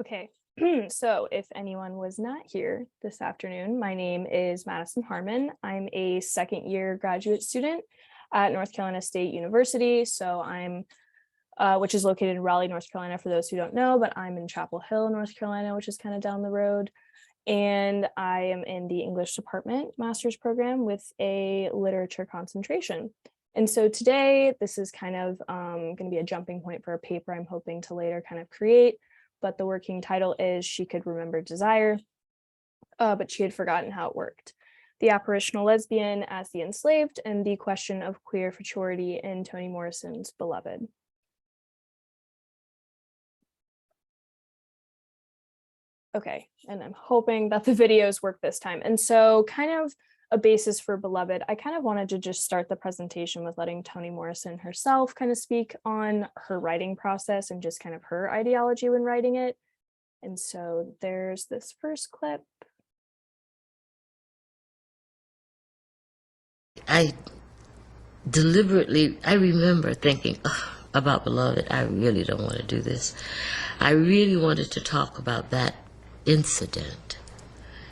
Okay, so if anyone was not here this afternoon, my name is Madison Harmon. I'm a second year graduate student at North Carolina State University. So which is located in Raleigh, North Carolina, for those who don't know, but I'm in Chapel Hill, North Carolina, which is kind of down the road. And I am in the English department master's program with a literature concentration. And so today, this is kind of going to be a jumping point for a paper I'm hoping to later kind of create. But the working title is She Could Remember Desire, but she had forgotten how it worked. The Apparitional Lesbian as the Enslaved, and the Question of Queer Futurity in Toni Morrison's Beloved. Okay, and I'm hoping that the videos work this time. And so kind of a basis for Beloved, I kind of wanted to just start the presentation with letting Toni Morrison herself kind of speak on her writing process and just kind of her ideology when writing it. And so there's this first clip. I remember thinking about Beloved, I really don't want to do this. I really wanted to talk about that incident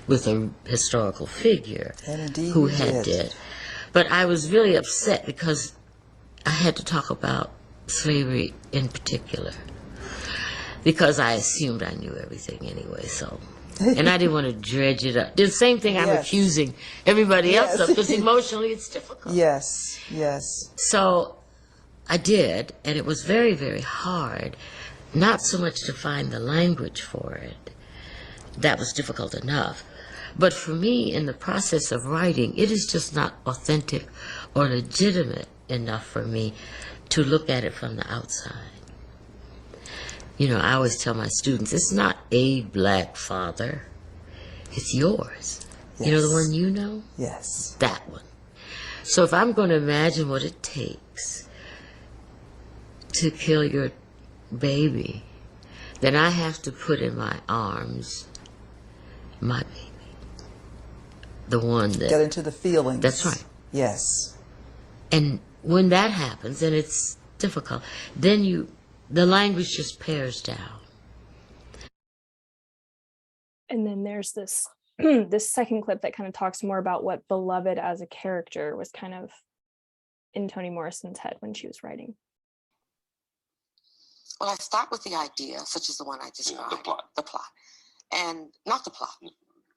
with a historical figure who had it. But I was really upset because I had to talk about slavery in particular, because I assumed I knew everything anyway, so. And I didn't want to dredge it up. The same thing I'm accusing everybody else of, because emotionally it's difficult. Yes, yes. So I did, and it was very, very hard, not so much to find the language for it. That was difficult enough. But for me, in the process of writing, it is just not authentic or legitimate enough for me to look at it from the outside. You know, I always tell my students, it's not a black father, it's yours. Yes. You know the one you know? Yes. That one. So if I'm going to imagine what it takes to kill your baby, then I have to put in my arms my baby. The one that... Get into the feelings. That's right. Yes. And when that happens, and it's difficult, then the language just pares down. And then there's this this second clip that kind of talks more about what Beloved as a character was kind of in Toni Morrison's head when she was writing. Well, I start with the idea, such as the one I described. The plot. And not the plot,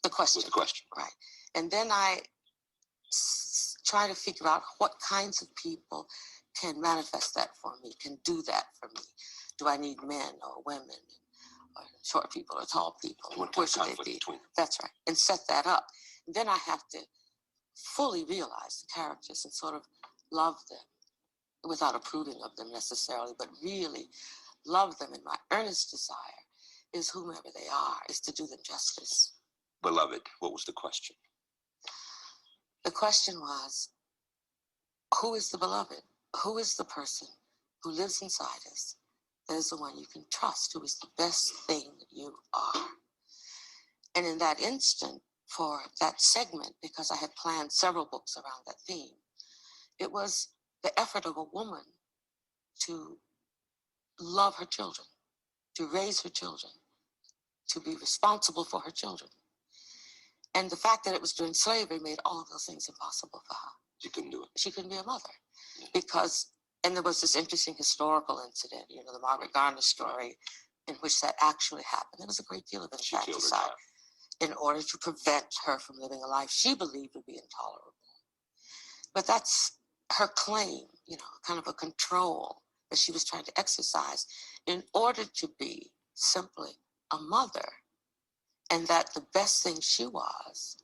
the question. The question. Right. And then I try to figure out what kinds of people can manifest that for me, can do that for me. Do I need men or women, or short people or tall people? Where should they be? That's right. And set that up. And then I have to fully realize the characters and sort of love them without approving of them necessarily, but really love them. And my earnest desire is whomever they are, is to do them justice. Beloved, what was the question? The question was, who is the beloved? Who is the person who lives inside us? That is the one you can trust, who is the best thing you are. And in that instant, for that segment, because I had planned several books around that theme, it was the effort of a woman to love her children, to raise her children, to be responsible for her children. And the fact that it was during slavery made all of those things impossible for her. She couldn't do it. She couldn't be a mother because, and there was this interesting historical incident, you know, the Margaret Garner story in which that actually happened. There was a great deal of infanticide in order to prevent her from living a life she believed would be intolerable. But that's her claim, you know, kind of a control that she was trying to exercise in order to be simply a mother. And that the best thing she was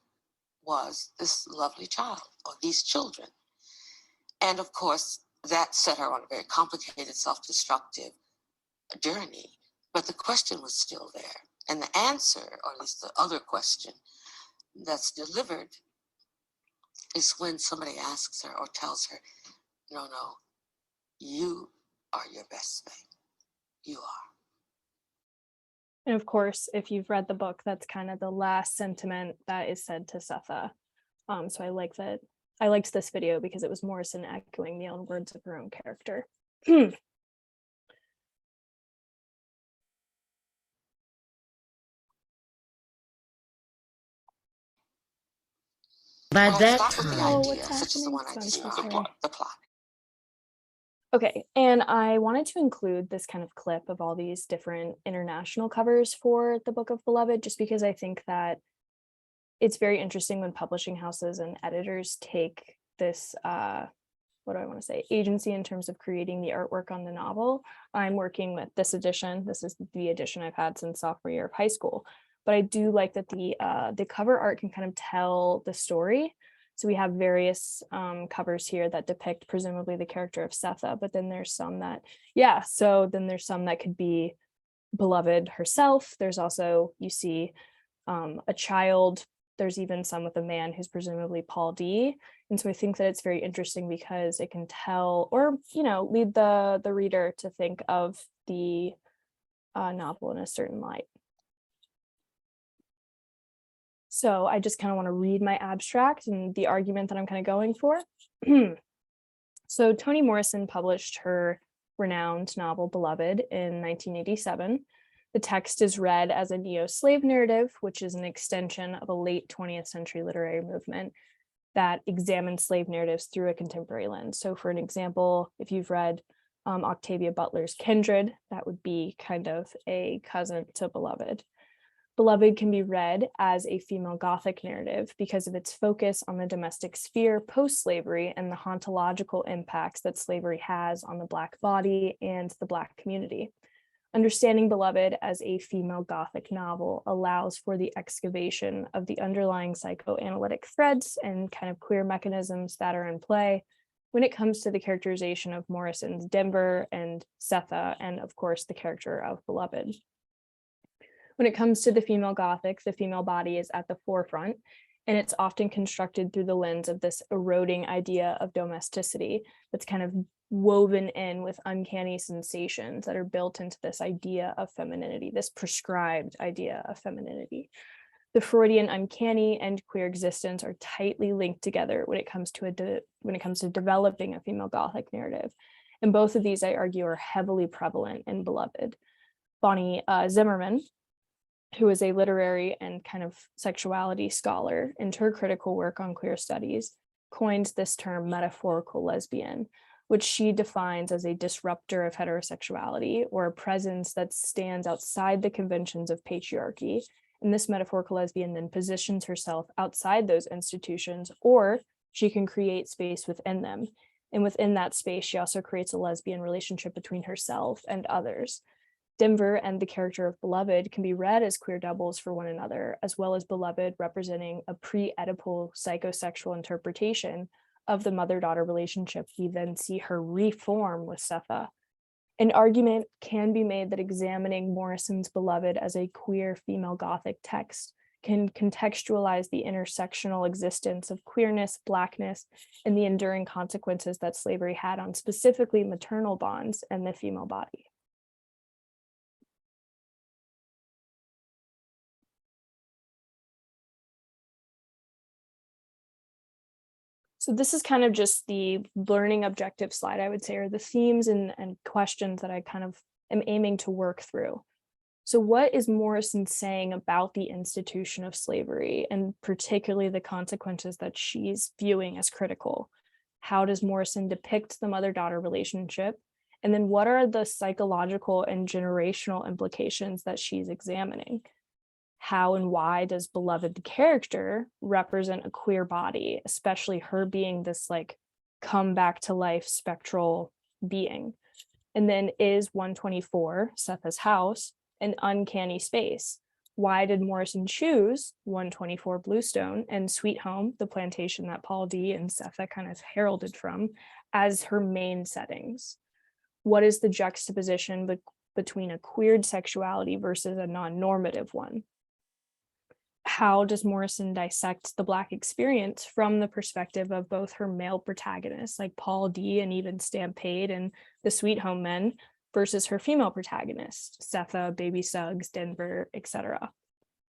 this lovely child, or these children. And of course, that set her on a very complicated, self-destructive journey. But the question was still there. And the answer, or at least the other question that's delivered, is when somebody asks her or tells her, no, you are your best thing. You are. And of course, if you've read the book, that's kind of the last sentiment that is said to Setha. So I liked this video because it was Morrison echoing the own words of her own character. By Well, that start with the time, Oh, idea, what's such as the one I happening? So I'm so described. sorry. The plot. Okay, and I wanted to include this kind of clip of all these different international covers for the Book of Beloved, just because I think that it's very interesting when publishing houses and editors take this, what do I want to say, agency in terms of creating the artwork on the novel. I'm working with this edition. This is the edition I've had since sophomore year of high school. But I do like that the cover art can kind of tell the story. So we have various covers here that depict presumably the character of Setha, but then there's some that, then there's some that could be Beloved herself. There's also, you see a child. There's even some with a man who's presumably Paul D. And so I think that it's very interesting because it can tell, or, lead the reader to think of the novel in a certain light. So I just kind of want to read my abstract and the argument that I'm kind of going for. So Toni Morrison published her renowned novel Beloved in 1987. The text is read as a neo-slave narrative, which is an extension of a late 20th century literary movement that examines slave narratives through a contemporary lens. So for an example, if you've read Octavia Butler's Kindred, that would be kind of a cousin to Beloved. Beloved can be read as a female Gothic narrative because of its focus on the domestic sphere post-slavery and the hauntological impacts that slavery has on the Black body and the Black community. Understanding Beloved as a female Gothic novel allows for the excavation of the underlying psychoanalytic threads and kind of queer mechanisms that are in play when it comes to the characterization of Morrison's Denver and Setha, and of course the character of Beloved. When it comes to the female Gothic, the female body is at the forefront, and it's often constructed through the lens of this eroding idea of domesticity that's kind of woven in with uncanny sensations that are built into this idea of femininity, this prescribed idea of femininity. The Freudian uncanny and queer existence are tightly linked together when it comes to developing a female Gothic narrative. And both of these, I argue, are heavily prevalent in Beloved. Bonnie Zimmerman, who is a literary and kind of sexuality scholar, in her critical work on queer studies, coins this term metaphorical lesbian, which she defines as a disruptor of heterosexuality or a presence that stands outside the conventions of patriarchy. And this metaphorical lesbian then positions herself outside those institutions, or she can create space within them. And within that space, she also creates a lesbian relationship between herself and others. Denver and the character of Beloved can be read as queer doubles for one another, as well as Beloved representing a pre-Oedipal psychosexual interpretation of the mother-daughter relationship we then see her reform with Setha. An argument can be made that examining Morrison's Beloved as a queer female Gothic text can contextualize the intersectional existence of queerness, Blackness, and the enduring consequences that slavery had on specifically maternal bonds and the female body. So this is kind of just the learning objective slide, I would say, or the themes and questions that I kind of am aiming to work through. So what is Morrison saying about the institution of slavery, and particularly the consequences that she's viewing as critical? How does Morrison depict the mother-daughter relationship? And then what are the psychological and generational implications that she's examining? How and why does Beloved the character represent a queer body, especially her being this like come back to life spectral being? And then is 124, Setha's house, an uncanny space? Why did Morrison choose 124 Bluestone and Sweet Home, the plantation that Paul D and Setha kind of heralded from, as her main settings? What is the juxtaposition between a queered sexuality versus a non-normative one? How does Morrison dissect the Black experience from the perspective of both her male protagonists, like Paul D and even Stampede and the Sweet Home Men, versus her female protagonists, Setha, Baby Suggs, Denver, etc.?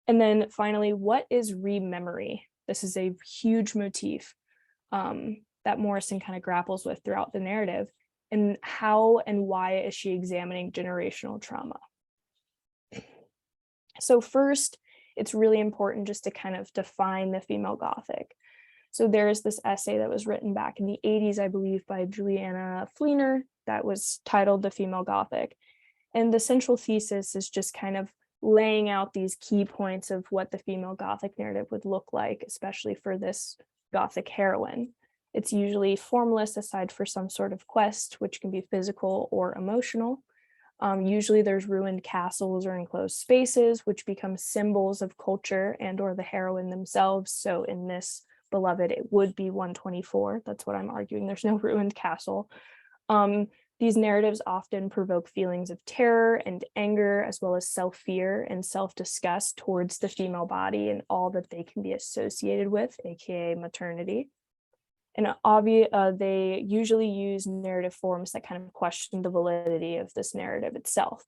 And then finally, what is rememory? This is a huge motif that Morrison kind of grapples with throughout the narrative. And how and why is she examining generational trauma? So first, it's really important just to kind of define the female Gothic. So there is this essay that was written back in the 80s, I believe, by Juliana Fleener that was titled The Female Gothic. And the central thesis is just kind of laying out these key points of what the female Gothic narrative would look like, especially for this Gothic heroine. It's usually formless aside for some sort of quest, which can be physical or emotional. Usually there's ruined castles or enclosed spaces, which become symbols of culture and or the heroine themselves. So in this Beloved, it would be 124. That's what I'm arguing. There's no ruined castle. These narratives often provoke feelings of terror and anger, as well as self-fear and self-disgust towards the female body and all that they can be associated with, aka maternity. And they usually use narrative forms that kind of question the validity of this narrative itself.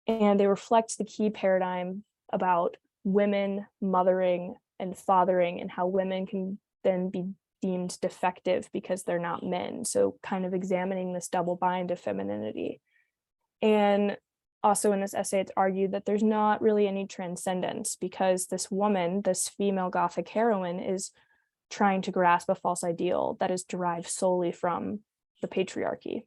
And they reflect the key paradigm about women mothering and fathering, and how women can then be deemed defective because they're not men. So kind of examining this double bind of femininity. And also in this essay, it's argued that there's not really any transcendence because this woman, this female Gothic heroine, is trying to grasp a false ideal that is derived solely from the patriarchy.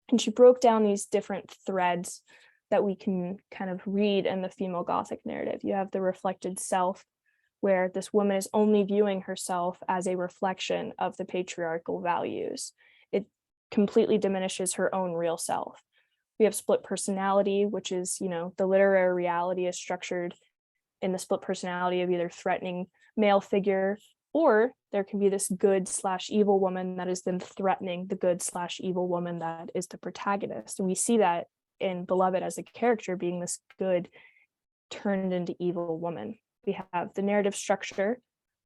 And she broke down these different threads that we can kind of read in the female Gothic narrative. You have the reflected self, where this woman is only viewing herself as a reflection of the patriarchal values. It completely diminishes her own real self. We have split personality, which is, the literary reality is structured in the split personality of either threatening male figure, or there can be this good/evil woman that is then threatening the good/evil woman that is the protagonist. And we see that in Beloved as a character being this good turned into evil woman. We have the narrative structure,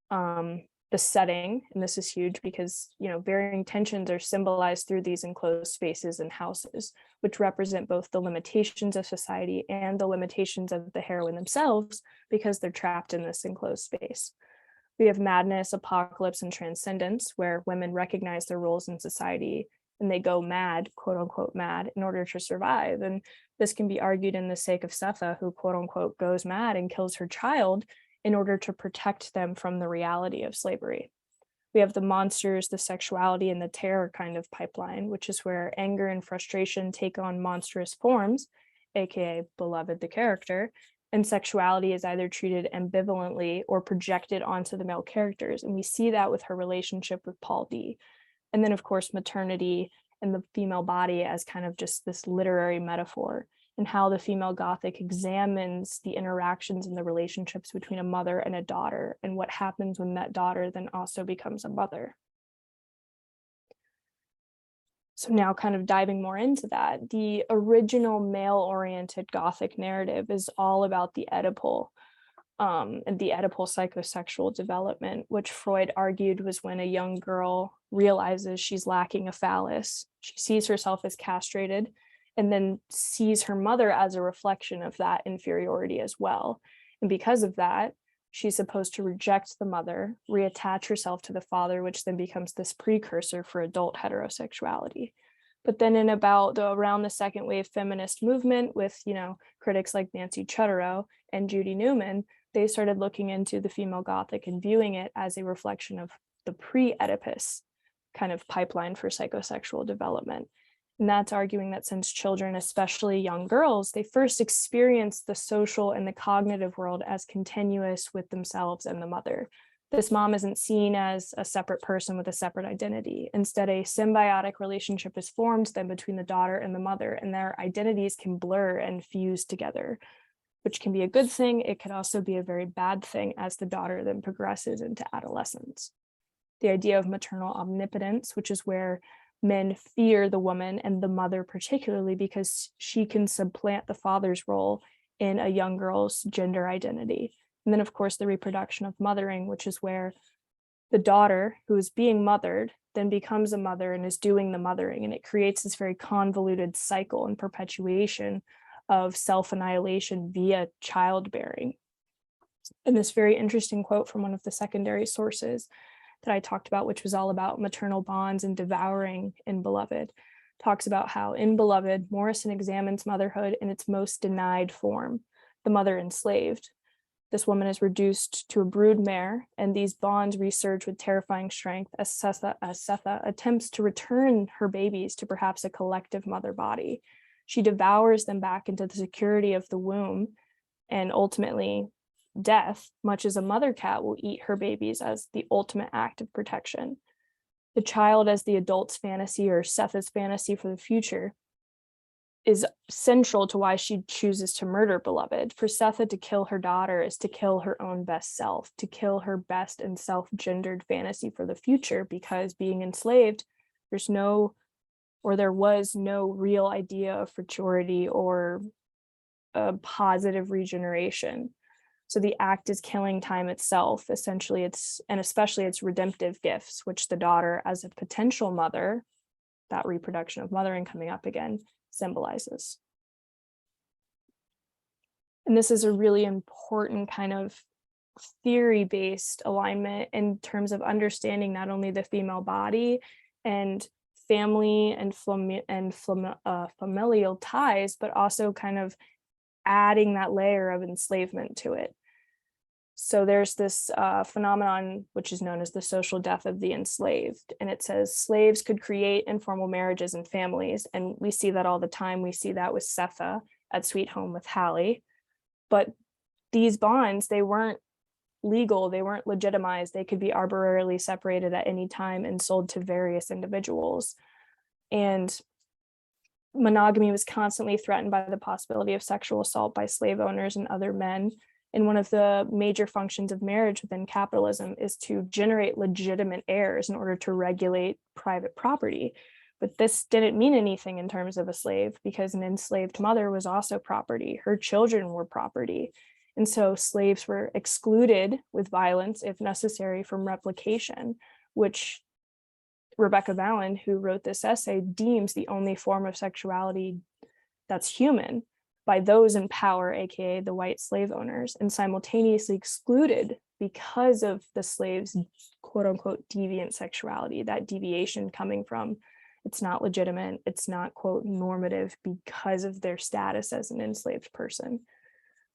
the setting, and this is huge because, varying tensions are symbolized through these enclosed spaces and houses, which represent both the limitations of society and the limitations of the heroine themselves because they're trapped in this enclosed space. We have madness, apocalypse, and transcendence, where women recognize their roles in society and they go mad, quote unquote mad, in order to survive. And this can be argued in the sake of Setha, who quote unquote goes mad and kills her child in order to protect them from the reality of slavery. We have the monsters, the sexuality, and the terror kind of pipeline, which is where anger and frustration take on monstrous forms, aka Beloved the character, and sexuality is either treated ambivalently or projected onto the male characters. And we see that with her relationship with Paul D. And then, of course, maternity and the female body as kind of just this literary metaphor, and how the female Gothic examines the interactions and the relationships between a mother and a daughter, and what happens when that daughter then also becomes a mother. So now kind of diving more into that, the original male-oriented Gothic narrative is all about the Oedipal, and the Oedipal psychosexual development, which Freud argued was when a young girl realizes she's lacking a phallus. She sees herself as castrated and then sees her mother as a reflection of that inferiority as well. And because of that, she's supposed to reject the mother, reattach herself to the father, which then becomes this precursor for adult heterosexuality. But then in around the second wave feminist movement with, critics like Nancy Chodorow and Judy Newman, they started looking into the female Gothic and viewing it as a reflection of the pre-Oedipus kind of pipeline for psychosexual development. And that's arguing that since children, especially young girls, they first experience the social and the cognitive world as continuous with themselves and the mother. This mom isn't seen as a separate person with a separate identity. Instead, a symbiotic relationship is formed then between the daughter and the mother, and their identities can blur and fuse together, which can be a good thing. It could also be a very bad thing as the daughter then progresses into adolescence. The idea of maternal omnipotence, which is where men fear the woman and the mother particularly because she can supplant the father's role in a young girl's gender identity. And then, of course, the reproduction of mothering, which is where the daughter who is being mothered then becomes a mother and is doing the mothering. And it creates this very convoluted cycle and perpetuation of self-annihilation via childbearing. And this very interesting quote from one of the secondary sources that I talked about, which was all about maternal bonds and devouring in Beloved, talks about how in Beloved, Morrison examines motherhood in its most denied form, the mother enslaved. This woman is reduced to a brood mare, and these bonds resurge with terrifying strength as Setha attempts to return her babies to perhaps a collective mother body. She devours them back into the security of the womb, and ultimately death, much as a mother cat will eat her babies as the ultimate act of protection. The child as the adult's fantasy, or Setha's fantasy for the future, is central to why she chooses to murder Beloved. For Setha to kill her daughter is to kill her own best self, to kill her best and self-gendered fantasy for the future, because being enslaved, there was no real idea of futurity or a positive regeneration. So the act is killing time itself, essentially, especially its redemptive gifts, which the daughter, as a potential mother, that reproduction of mothering coming up again, symbolizes. And this is a really important kind of theory-based alignment in terms of understanding not only the female body and family and familial ties, but also kind of adding that layer of enslavement to it. So there's this phenomenon which is known as the social death of the enslaved. And it says slaves could create informal marriages and families. And we see that all the time. We see that with Setha at Sweet Home with Hallie. But these bonds, they weren't legal, they weren't legitimized. They could be arbitrarily separated at any time and sold to various individuals. And monogamy was constantly threatened by the possibility of sexual assault by slave owners and other men. And one of the major functions of marriage within capitalism is to generate legitimate heirs in order to regulate private property. But this didn't mean anything in terms of a slave, because an enslaved mother was also property. Her children were property. And so slaves were excluded with violence, if necessary, from replication, which Rebecca Balland, who wrote this essay, deems the only form of sexuality that's human by those in power, aka the white slave owners, and simultaneously excluded because of the slaves' quote unquote deviant sexuality, that deviation coming from it's not legitimate, it's not quote normative because of their status as an enslaved person.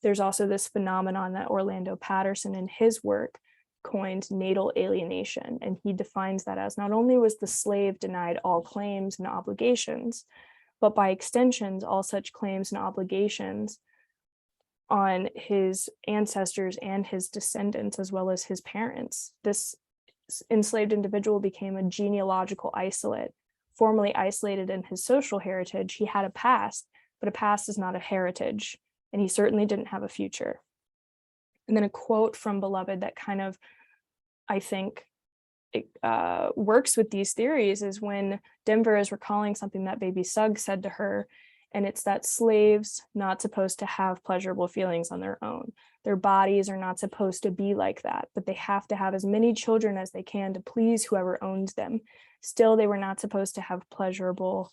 There's also this phenomenon that Orlando Patterson in his work coined natal alienation, and he defines that as not only was the slave denied all claims and obligations, but by extensions, all such claims and obligations on his ancestors and his descendants, as well as his parents. This enslaved individual became a genealogical isolate, formerly isolated in his social heritage. He had a past, but a past is not a heritage, and he certainly didn't have a future. And then a quote from Beloved that kind of, I think, works with these theories is when Denver is recalling something that baby Sugg said to her, and it's that slaves not supposed to have pleasurable feelings on their own. Their bodies are not supposed to be like that, but they have to have as many children as they can to please whoever owns them. Still, they were not supposed to have pleasurable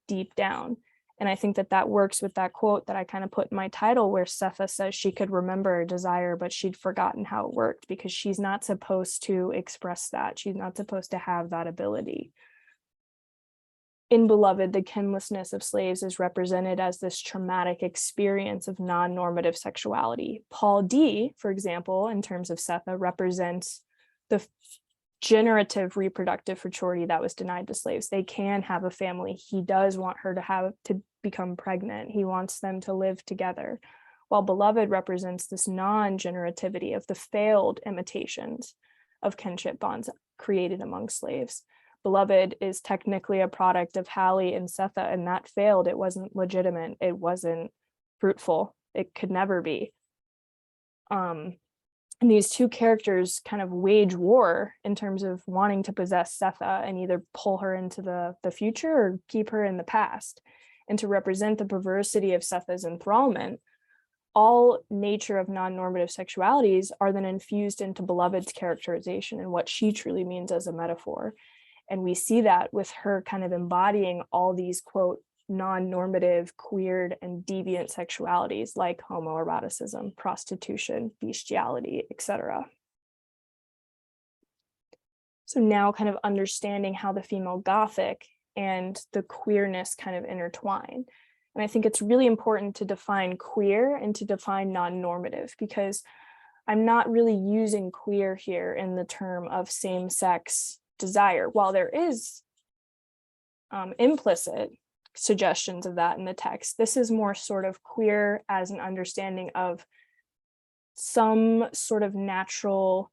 deep down. And I think that that works with that quote that I kind of put in my title, where Setha says she could remember a desire, but she'd forgotten how it worked, because she's not supposed to express that. She's not supposed to have that ability. In Beloved, the kinlessness of slaves is represented as this traumatic experience of non-normative sexuality. Paul D, for example, in terms of Setha, represents the generative reproductive futurity that was denied to slaves. They can have a family. He does want her to become pregnant. He wants them to live together. While Beloved represents this non-generativity of the failed imitations of kinship bonds created among slaves. Beloved is technically a product of Hallie and Setha, and that failed. It wasn't legitimate. It wasn't fruitful. It could never be. And these two characters kind of wage war in terms of wanting to possess Setha and either pull her into the future or keep her in the past. And to represent the perversity of Setha's enthrallment, all nature of non-normative sexualities are then infused into Beloved's characterization and what she truly means as a metaphor. And we see that with her kind of embodying all these, quote, non-normative, queered, and deviant sexualities like homoeroticism, prostitution, bestiality, etc. So now kind of understanding how the female Gothic and the queerness kind of intertwine. And I think it's really important to define queer and to define non-normative, because I'm not really using queer here in the term of same-sex desire. While there is implicit suggestions of that in the text, this is more sort of queer as an understanding of some sort of natural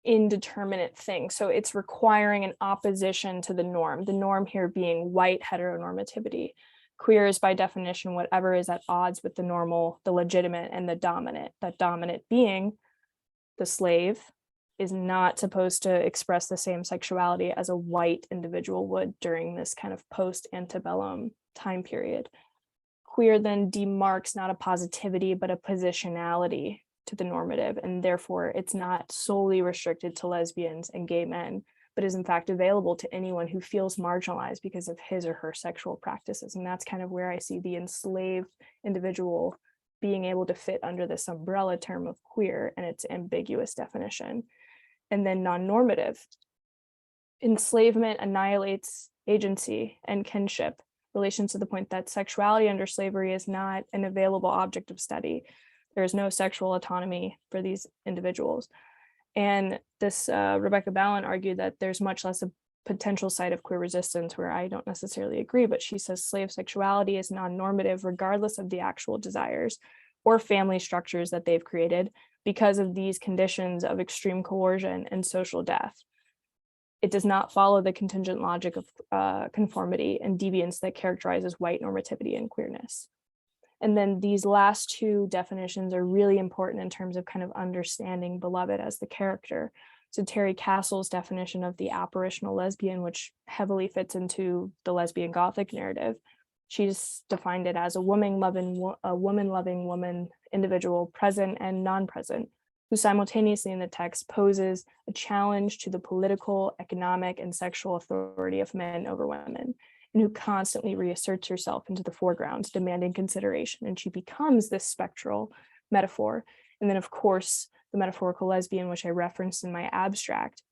indeterminate thing. So it's requiring an opposition to the norm here being white heteronormativity. Queer is by definition whatever is at odds with the normal, the legitimate, and the dominant. That dominant being the slave is not supposed to express the same sexuality as a white individual would during this kind of post-antebellum time period. Queer then demarks not a positivity, but a positionality to the normative, and therefore it's not solely restricted to lesbians and gay men, but is in fact available to anyone who feels marginalized because of his or her sexual practices. And that's kind of where I see the enslaved individual being able to fit under this umbrella term of queer and its ambiguous definition. And then non-normative. Enslavement annihilates agency and kinship relations to the point that sexuality under slavery is not an available object of study. There is no sexual autonomy for these individuals. And this Rebecca Ballin argued that there's much less a potential site of queer resistance, where I don't necessarily agree, but she says slave sexuality is non-normative regardless of the actual desires or family structures that they've created because of these conditions of extreme coercion and social death. It does not follow the contingent logic of conformity and deviance that characterizes white normativity and queerness. And then these last two definitions are really important in terms of kind of understanding beloved as the character. So Terry Castle's definition of the apparitional lesbian, which heavily fits into the lesbian Gothic narrative, she's defined it as a woman-loving woman individual, present and non-present, who simultaneously in the text poses a challenge to the political, economic, and sexual authority of men over women, and who constantly reasserts herself into the foreground, demanding consideration. And she becomes this spectral metaphor. And then, of course, the metaphorical lesbian, which I referenced in my abstract,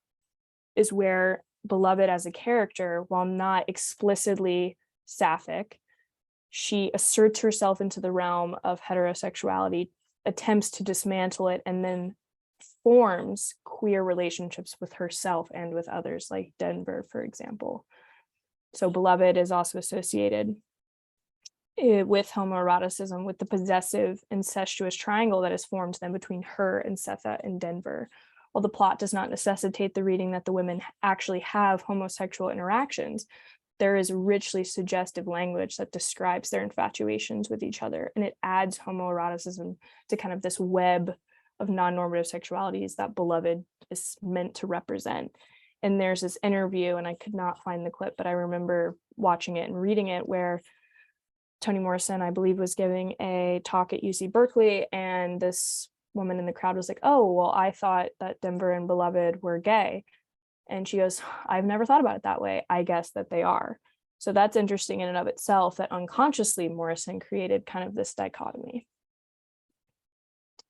is where beloved as a character, while not explicitly sapphic, she asserts herself into the realm of heterosexuality, attempts to dismantle it, and then forms queer relationships with herself and with others, like Denver, for example. So beloved is also associated with homoeroticism, with the possessive incestuous triangle that is formed then between her and Setha and Denver. While the plot does not necessitate the reading that the women actually have homosexual interactions, there is richly suggestive language that describes their infatuations with each other, and it adds homoeroticism to kind of this web of non-normative sexualities that beloved is meant to represent. And there's this interview, and I could not find the clip, but I remember watching it and reading it, where Toni Morrison, I believe, was giving a talk at UC Berkeley, and this woman in the crowd was like, "Oh, well, I thought that Denver and Beloved were gay." And she goes, "I've never thought about it that way. I guess that they are." So that's interesting in and of itself, that unconsciously Morrison created kind of this dichotomy.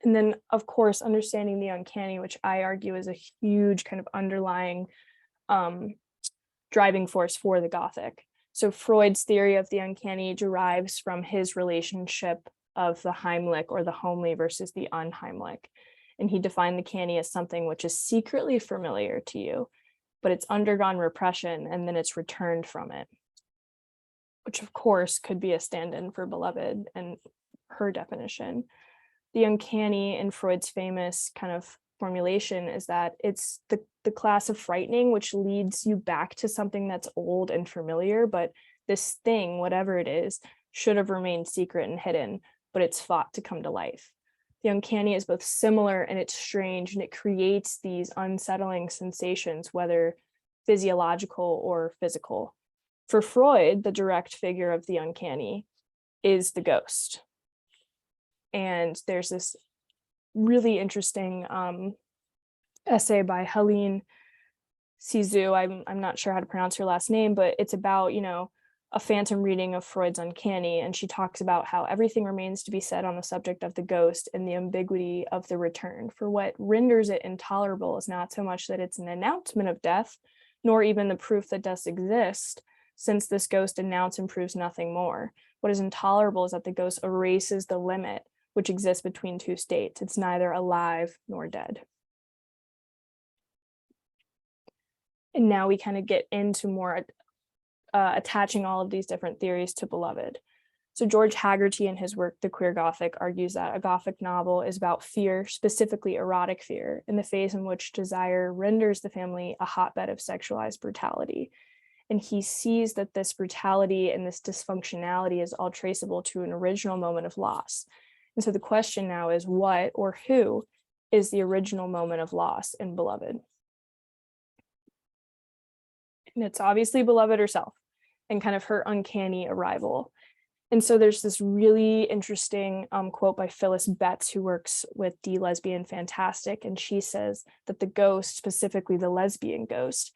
And then, of course, understanding the uncanny, which I argue is a huge kind of underlying driving force for the Gothic. So Freud's theory of the uncanny derives from his relationship of the Heimlich or the homely versus the unheimlich. And he defined the canny as something which is secretly familiar to you, but it's undergone repression and then it's returned from it, which of course could be a stand-in for beloved and her definition. The uncanny in Freud's famous kind of formulation is that it's the class of frightening which leads you back to something that's old and familiar, but this thing, whatever it is, should have remained secret and hidden, but it's fought to come to life. The uncanny is both similar and it's strange, and it creates these unsettling sensations, whether physiological or physical. For Freud, the direct figure of the uncanny is the ghost. And there's this really interesting essay by Helene Cizou. I'm not sure how to pronounce her last name, but it's about, a phantom reading of Freud's Uncanny. And she talks about how everything remains to be said on the subject of the ghost and the ambiguity of the return. For what renders it intolerable is not so much that it's an announcement of death, nor even the proof that death exists, since this ghost announce and proves nothing more. What is intolerable is that the ghost erases the limit which exists between two states. It's neither alive nor dead. And now we kind of get into more attaching all of these different theories to beloved. So George Haggerty in his work, The Queer Gothic, argues that a Gothic novel is about fear, specifically erotic fear, in the phase in which desire renders the family a hotbed of sexualized brutality. And he sees that this brutality and this dysfunctionality is all traceable to an original moment of loss. And so the question now is, what or who is the original moment of loss in Beloved? And it's obviously Beloved herself and kind of her uncanny arrival. And so there's this really interesting quote by Phyllis Betts, who works with The Lesbian Fantastic. And she says that the ghost, specifically the lesbian ghost,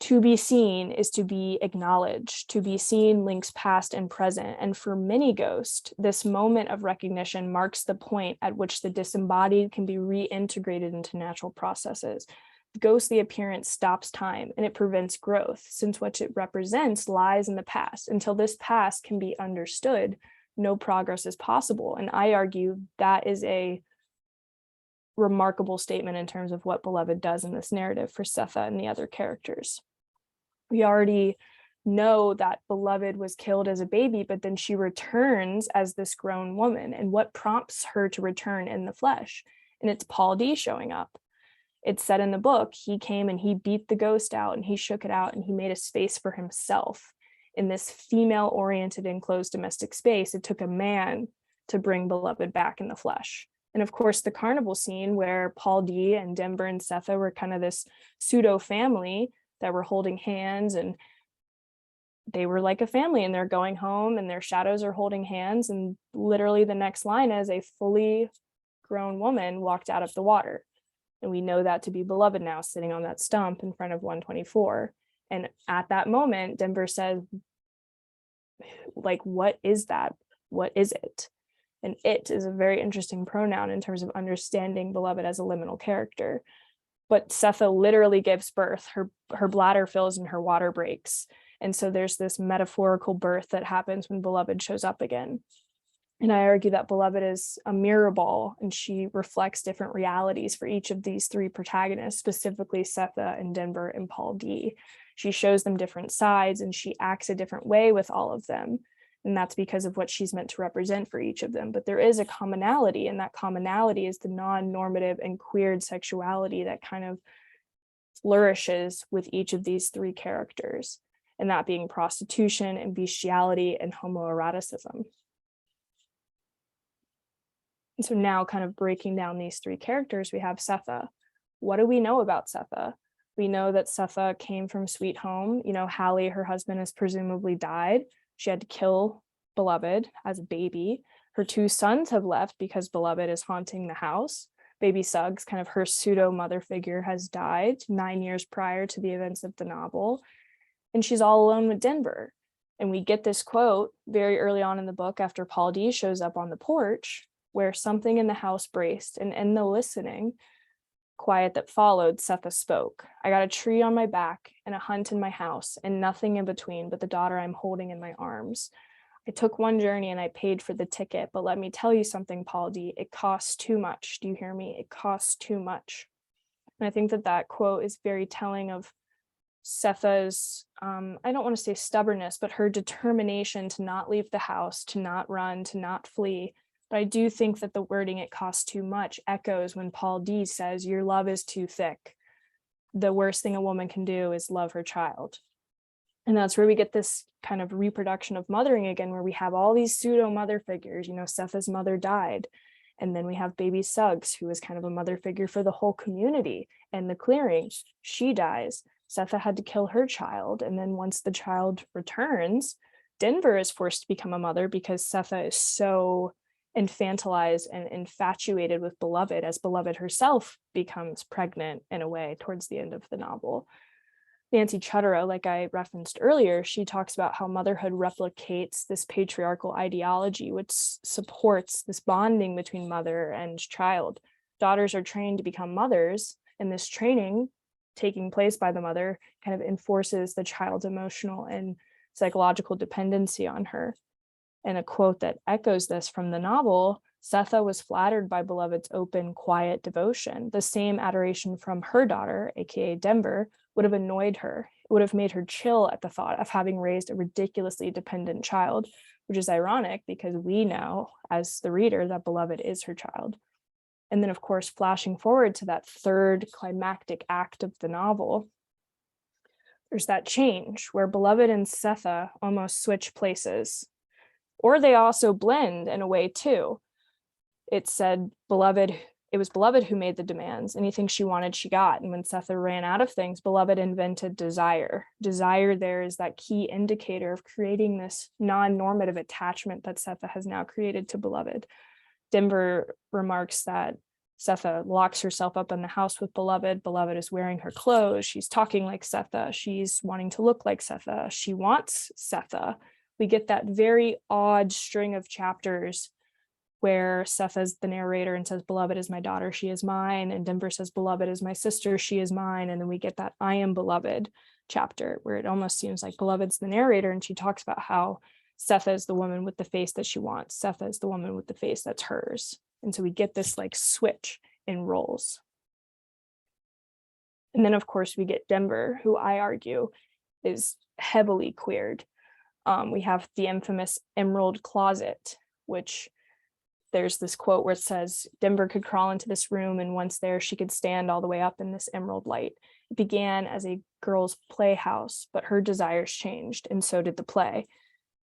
to be seen is to be acknowledged. To be seen links past and present. And for many ghosts, this moment of recognition marks the point at which the disembodied can be reintegrated into natural processes. The ghostly appearance stops time and it prevents growth, since what it represents lies in the past. Until this past can be understood, no progress is possible. And I argue that is a remarkable statement in terms of what Beloved does in this narrative for Setha and the other characters. We already know that Beloved was killed as a baby, but then she returns as this grown woman. And what prompts her to return in the flesh? And it's Paul D showing up. It's said in the book, he came and he beat the ghost out and he shook it out and he made a space for himself in this female-oriented enclosed domestic space. It took a man to bring Beloved back in the flesh. And of course, the carnival scene where Paul D and Denver and Setha were kind of this pseudo family that were holding hands, and they were like a family, and they're going home and their shadows are holding hands. And literally the next line is a fully grown woman walked out of the water. And we know that to be Beloved now, sitting on that stump in front of 124. And at that moment, Denver says, like, what is that? What is it? And it is a very interesting pronoun in terms of understanding Beloved as a liminal character. But Setha literally gives birth. Her bladder fills and her water breaks. And so there's this metaphorical birth that happens when Beloved shows up again. And I argue that Beloved is a mirror ball, and she reflects different realities for each of these three protagonists, specifically Setha and Denver and Paul D. She shows them different sides and she acts a different way with all of them. And that's because of what she's meant to represent for each of them. But there is a commonality, and that commonality is the non-normative and queered sexuality that kind of flourishes with each of these three characters, and that being prostitution and bestiality and homoeroticism. And so now, kind of breaking down these three characters, we have Setha. What do we know about Setha? We know that Setha came from Sweet Home. You know, Hallie, her husband, has presumably died. She had to kill Beloved as a baby. Her two sons have left because Beloved is haunting the house. Baby Suggs, kind of her pseudo mother figure, has died 9 years prior to the events of the novel. And she's all alone with Denver. And we get this quote very early on in the book after Paul D shows up on the porch, where something in the house braced, and in the listening quiet that followed, Setha spoke. I got a tree on my back and a hunt in my house, and nothing in between but the daughter I'm holding in my arms. I took one journey and I paid for the ticket, but let me tell you something, Paul D, it costs too much. Do you hear me? It costs too much. And I think that that quote is very telling of Setha's, I don't want to say stubbornness, but her determination to not leave the house, to not run, to not flee. But I do think that the wording, it costs too much, echoes when Paul D says, your love is too thick. The worst thing a woman can do is love her child. And that's where we get this kind of reproduction of mothering again, where we have all these pseudo mother figures. You know, Setha's mother died. And then we have baby Suggs, who is kind of a mother figure for the whole community. And the clearing, she dies. Setha had to kill her child. And then once the child returns, Denver is forced to become a mother because Setha is so infantilized and infatuated with Beloved, as Beloved herself becomes pregnant in a way towards the end of the novel. Nancy Chudera, like I referenced earlier, she talks about how motherhood replicates this patriarchal ideology, which supports this bonding between mother and child. Daughters are trained to become mothers, and this training taking place by the mother kind of enforces the child's emotional and psychological dependency on her. And a quote that echoes this from the novel Setha was flattered by Beloved's open, quiet devotion. The same adoration from her daughter, aka Denver, would have annoyed her. It would have made her chill at the thought of having raised a ridiculously dependent child, which is ironic because we know, as the reader, that Beloved is her child. And then, of course, flashing forward to that third climactic act of the novel, there's that change where Beloved and Setha almost switch places, or they also blend in a way too. It said it was Beloved who made the demands. Anything she wanted, she got. And when Setha ran out of things, Beloved invented desire. Desire there is that key indicator of creating this non-normative attachment that Setha has now created to Beloved. Denver remarks that Setha locks herself up in the house with Beloved. Beloved is wearing her clothes. She's talking like Setha. She's wanting to look like Setha. She wants Setha. We get that very odd string of chapters where Setha's the narrator and says, Beloved is my daughter, she is mine. And Denver says, Beloved is my sister, she is mine. And then we get that I am Beloved chapter where it almost seems like Beloved's the narrator. And she talks about how Setha is the woman with the face that she wants. Setha is the woman with the face that's hers. And so we get this like switch in roles. And then of course we get Denver, who I argue is heavily queered. We have the infamous Emerald Closet, which there's this quote where it says, Denver could crawl into this room, and once there, she could stand all the way up in this emerald light. It began as a girl's playhouse, but her desires changed, and so did the play.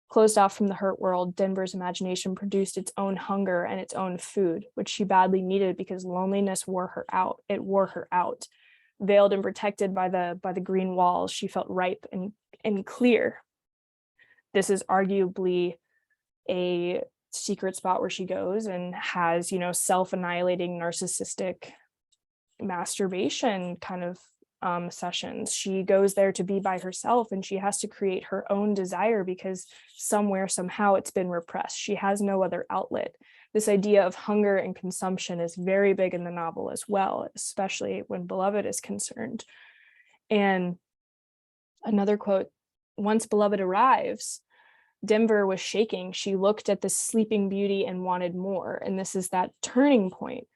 Closed off from the hurt world, Denver's imagination produced its own hunger and its own food, which she badly needed because loneliness wore her out. It wore her out. Veiled and protected by the green walls, she felt ripe and clear. This is arguably a secret spot where she goes and has, self-annihilating narcissistic masturbation kind of sessions. She goes there to be by herself, and she has to create her own desire because somewhere, somehow it's been repressed. She has no other outlet. This idea of hunger and consumption is very big in the novel as well, especially when Beloved is concerned. And another quote, once Beloved arrives, Denver was shaking. She looked at the sleeping beauty and wanted more. And this is that turning point.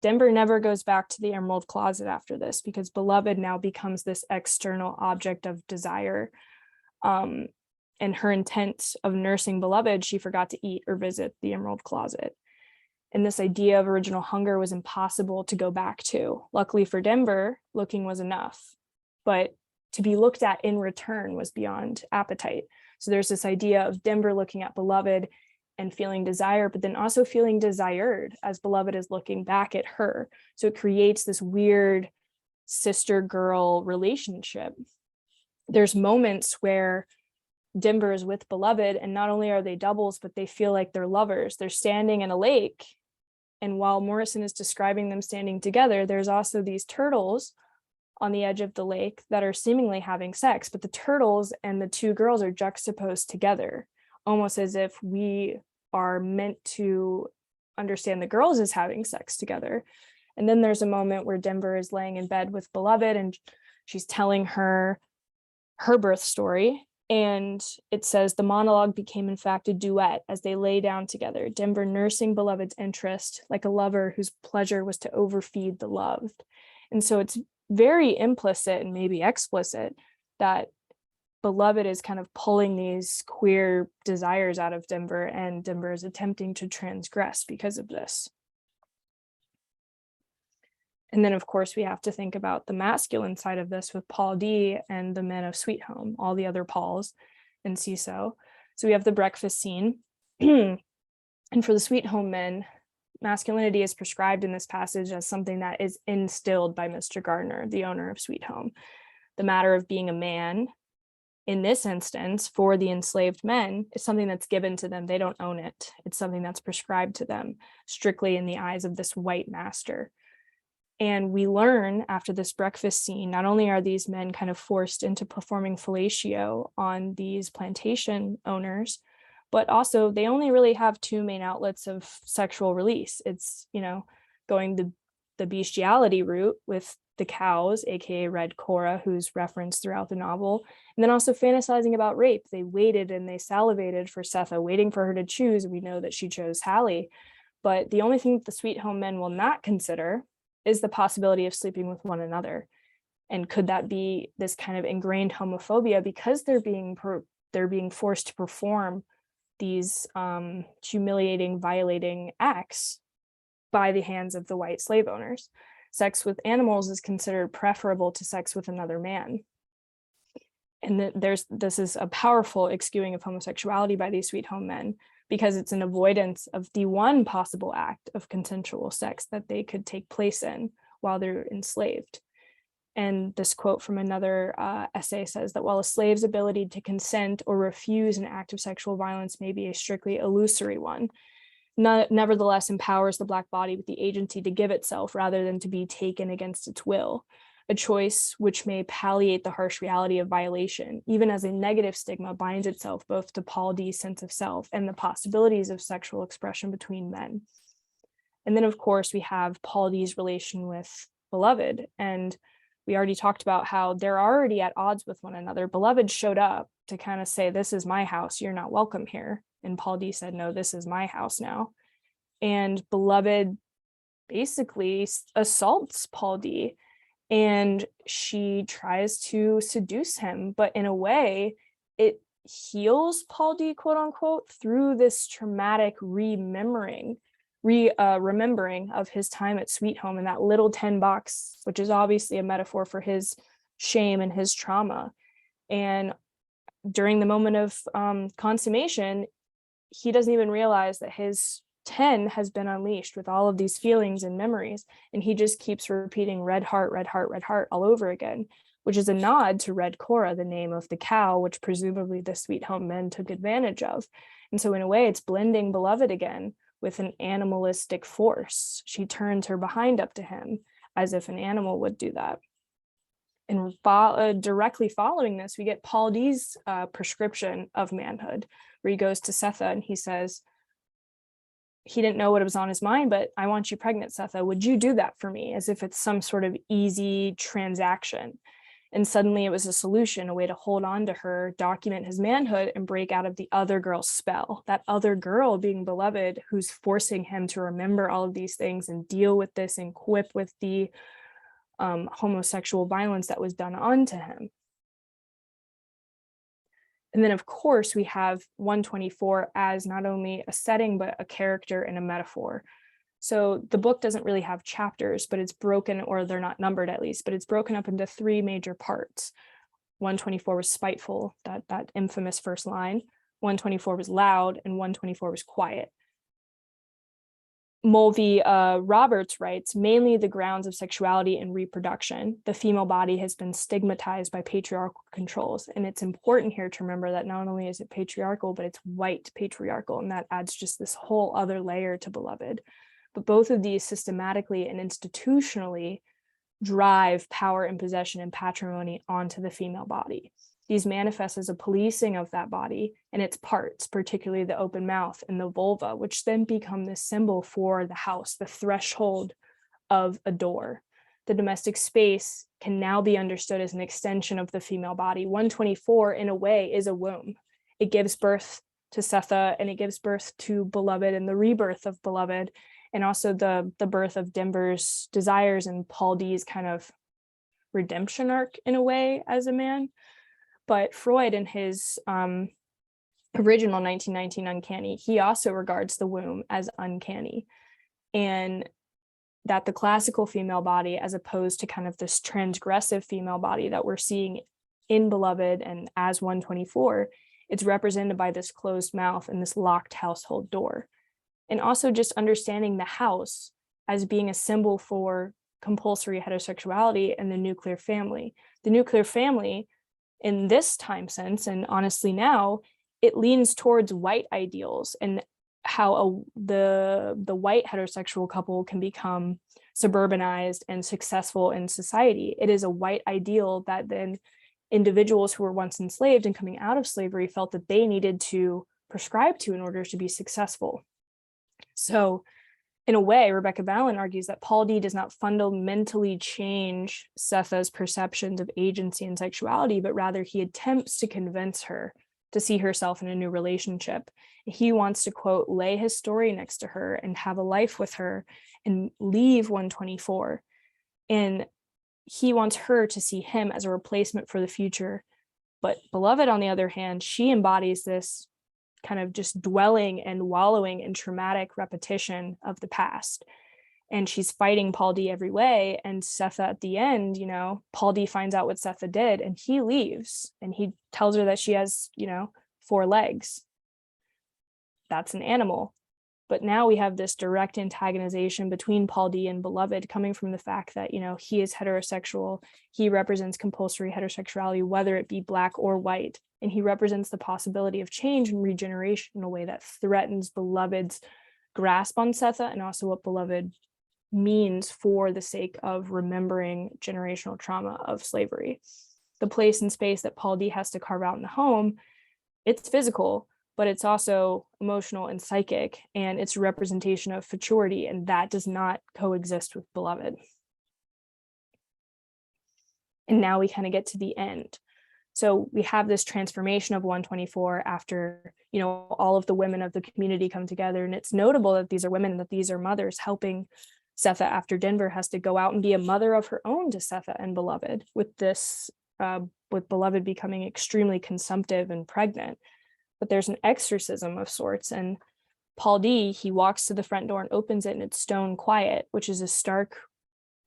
Denver never goes back to the Emerald Closet after this because Beloved now becomes this external object of desire. And her intent of nursing Beloved, she forgot to eat or visit the Emerald Closet. And this idea of original hunger was impossible to go back to. Luckily for Denver, looking was enough. But to be looked at in return was beyond appetite. So there's this idea of Denver looking at Beloved and feeling desire, but then also feeling desired as Beloved is looking back at her. So it creates this weird sister-girl relationship. There's moments where Denver is with Beloved, and not only are they doubles, but they feel like they're lovers. They're standing in a lake, and while Morrison is describing them standing together, there's also these turtles on the edge of the lake that are seemingly having sex, but the turtles and the two girls are juxtaposed together, almost as if we are meant to understand the girls as having sex together. And then there's a moment where Denver is laying in bed with Beloved and she's telling her birth story. And it says the monologue became in fact a duet as they lay down together, Denver nursing Beloved's interest like a lover whose pleasure was to overfeed the loved. And so it's very implicit and maybe explicit that Beloved is kind of pulling these queer desires out of Denver, and Denver is attempting to transgress because of this. And then, of course, we have to think about the masculine side of this with Paul D and the men of Sweet Home, all the other Pauls and CISO. So we have the breakfast scene. And for the Sweet Home men, masculinity is prescribed in this passage as something that is instilled by Mr. Gardner, the owner of Sweet Home. The matter of being a man, in this instance, for the enslaved men, is something that's given to them. They don't own it. It's something that's prescribed to them, strictly in the eyes of this white master. And we learn after this breakfast scene, not only are these men kind of forced into performing fellatio on these plantation owners, but also they only really have two main outlets of sexual release. It's, going the bestiality route with the cows, aka Red Cora, who's referenced throughout the novel, and then also fantasizing about rape. They waited and they salivated for Setha, waiting for her to choose. We know that she chose Hallie, But the only thing that the sweet home men will not consider is the possibility of sleeping with one another. And could that be this kind of ingrained homophobia because they're being forced to perform these humiliating, violating acts by the hands of the white slave owners? Sex with animals is considered preferable to sex with another man. And this is a powerful excuing of homosexuality by these sweet home men, because it's an avoidance of the one possible act of consensual sex that they could take place in while they're enslaved. And this quote from another essay says that while a slave's ability to consent or refuse an act of sexual violence may be a strictly illusory one, nevertheless empowers the Black body with the agency to give itself rather than to be taken against its will, a choice which may palliate the harsh reality of violation, even as a negative stigma binds itself both to Paul D's sense of self and the possibilities of sexual expression between men. And then, of course, we have Paul D's relation with Beloved, and we already talked about how they're already at odds with one another. Beloved showed up to kind of say, this is my house, you're not welcome here. And Paul D said, no, this is my house now. And Beloved basically assaults Paul D, and she tries to seduce him, but in a way, it heals Paul D, quote unquote, through this traumatic remembering of his time at Sweet Home in that little 10 box, which is obviously a metaphor for his shame and his trauma. And during the moment of consummation, he doesn't even realize that his 10 has been unleashed with all of these feelings and memories. And he just keeps repeating red heart, red heart, red heart all over again, which is a nod to Red Cora, the name of the cow, which presumably the Sweet Home men took advantage of. And so in a way, it's blending Beloved again with an animalistic force. She turns her behind up to him as if an animal would do that. And directly following this, we get Paul D's prescription of manhood, where he goes to Setha and he says, he didn't know what was on his mind, but I want you pregnant, Setha. Would you do that for me? As if it's some sort of easy transaction. And suddenly it was a solution, a way to hold on to her, document his manhood, and break out of the other girl's spell. That other girl being Beloved, who's forcing him to remember all of these things and deal with this and quip with the homosexual violence that was done onto him. And then, of course, we have 124 as not only a setting, but a character and a metaphor. So the book doesn't really have chapters, but it's broken, or they're not numbered at least, but it's broken up into three major parts. 124 was spiteful, that infamous first line. 124 was loud, and 124 was quiet. Mulvey Roberts writes, mainly the grounds of sexuality and reproduction. The female body has been stigmatized by patriarchal controls. And it's important here to remember that not only is it patriarchal, but it's white patriarchal. And that adds just this whole other layer to Beloved. But both of these systematically and institutionally drive power and possession and patrimony onto the female body. These manifest as a policing of that body and its parts, particularly the open mouth and the vulva, which then become the symbol for the house, the threshold of a door. The domestic space can now be understood as an extension of the female body. 124, in a way, is a womb. It gives birth to Setha, and it gives birth to Beloved and the rebirth of Beloved, and also the birth of Denver's desires and Paul D's kind of redemption arc in a way as a man. But Freud, in his original 1919 Uncanny, he also regards the womb as uncanny, and that the classical female body, as opposed to kind of this transgressive female body that we're seeing in Beloved and as 124, it's represented by this closed mouth and this locked household door. And also just understanding the house as being a symbol for compulsory heterosexuality and the nuclear family. The nuclear family, in this time sense, and honestly now, it leans towards white ideals and how the white heterosexual couple can become suburbanized and successful in society. It is a white ideal that then individuals who were once enslaved and coming out of slavery felt that they needed to prescribe to in order to be successful. So in a way, Rebecca Balin argues that Paul D does not fundamentally change Setha's perceptions of agency and sexuality, but rather he attempts to convince her to see herself in a new relationship. He wants to, quote, lay his story next to her and have a life with her and leave 124. And he wants her to see him as a replacement for the future. But Beloved, on the other hand, she embodies this kind of just dwelling and wallowing in traumatic repetition of the past. And she's fighting Paul D every way. And Setha at the end, Paul D finds out what Setha did and he leaves and he tells her that she has, 4 legs. That's an animal. But now we have this direct antagonization between Paul D and Beloved coming from the fact that, he is heterosexual. He represents compulsory heterosexuality, whether it be Black or white. And he represents the possibility of change and regeneration in a way that threatens Beloved's grasp on Setha and also what Beloved means for the sake of remembering generational trauma of slavery. The place and space that Paul D has to carve out in the home, it's physical, but it's also emotional and psychic, and it's a representation of futurity, and that does not coexist with Beloved. And now we kind of get to the end. So we have this transformation of 124 after, all of the women of the community come together, and it's notable that these are women, that these are mothers helping Setha after Denver has to go out and be a mother of her own to Setha and Beloved, with this, with Beloved becoming extremely consumptive and pregnant. But there's an exorcism of sorts, and Paul D, he walks to the front door and opens it, and it's stone quiet, which is a stark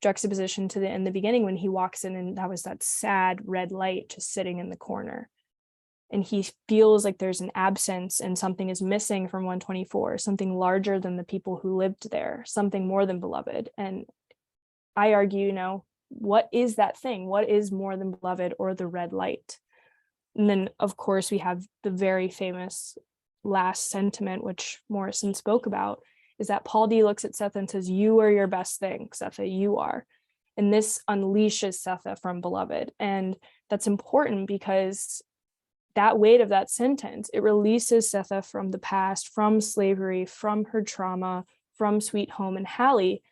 juxtaposition to in the beginning when he walks in and that was that sad red light just sitting in the corner. And he feels like there's an absence and something is missing from 124, something larger than the people who lived there, something more than Beloved. And I argue, what is that thing? What is more than Beloved or the red light? And then, of course, we have the very famous last sentiment, which Morrison spoke about, is that Paul D looks at Setha and says, "You are your best thing, Setha, you are." And this unleashes Setha from Beloved. And that's important because that weight of that sentence, it releases Setha from the past, from slavery, from her trauma, from Sweet Home and Hallie.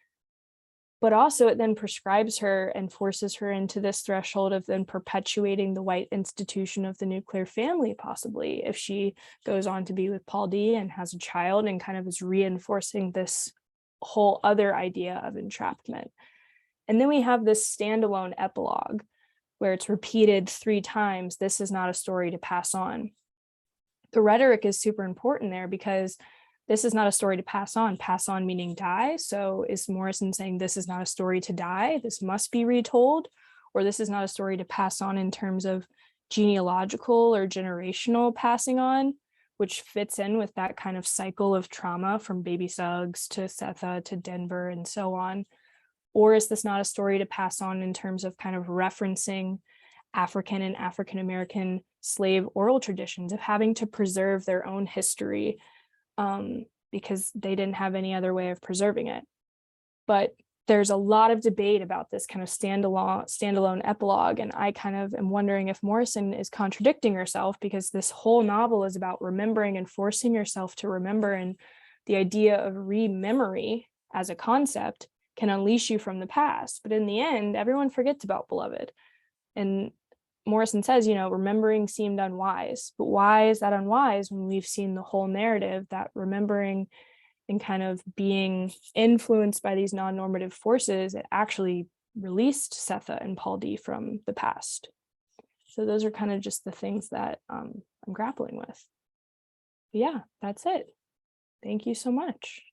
But also it then prescribes her and forces her into this threshold of then perpetuating the white institution of the nuclear family, possibly, if she goes on to be with Paul D and has a child and kind of is reinforcing this whole other idea of entrapment. And then we have this standalone epilogue where it's repeated 3 times, "This is not a story to pass on." The rhetoric is super important there because this is not a story to pass on meaning die. So is Morrison saying this is not a story to die, this must be retold? Or this is not a story to pass on in terms of genealogical or generational passing on, which fits in with that kind of cycle of trauma from baby Suggs to Setha to Denver and so on? Or is this not a story to pass on in terms of kind of referencing African and African-American slave oral traditions of having to preserve their own history because they didn't have any other way of preserving it? But there's a lot of debate about this kind of standalone epilogue, and I kind of am wondering if Morrison is contradicting herself, because this whole novel is about remembering and forcing yourself to remember, and the idea of rememory as a concept can unleash you from the past. But in the end, everyone forgets about Beloved. And Morrison says, remembering seemed unwise. But why is that unwise when we've seen the whole narrative that remembering and kind of being influenced by these non-normative forces, it actually released Setha and Paul D from the past? So those are kind of just the things that I'm grappling with. But yeah, that's it. Thank you so much.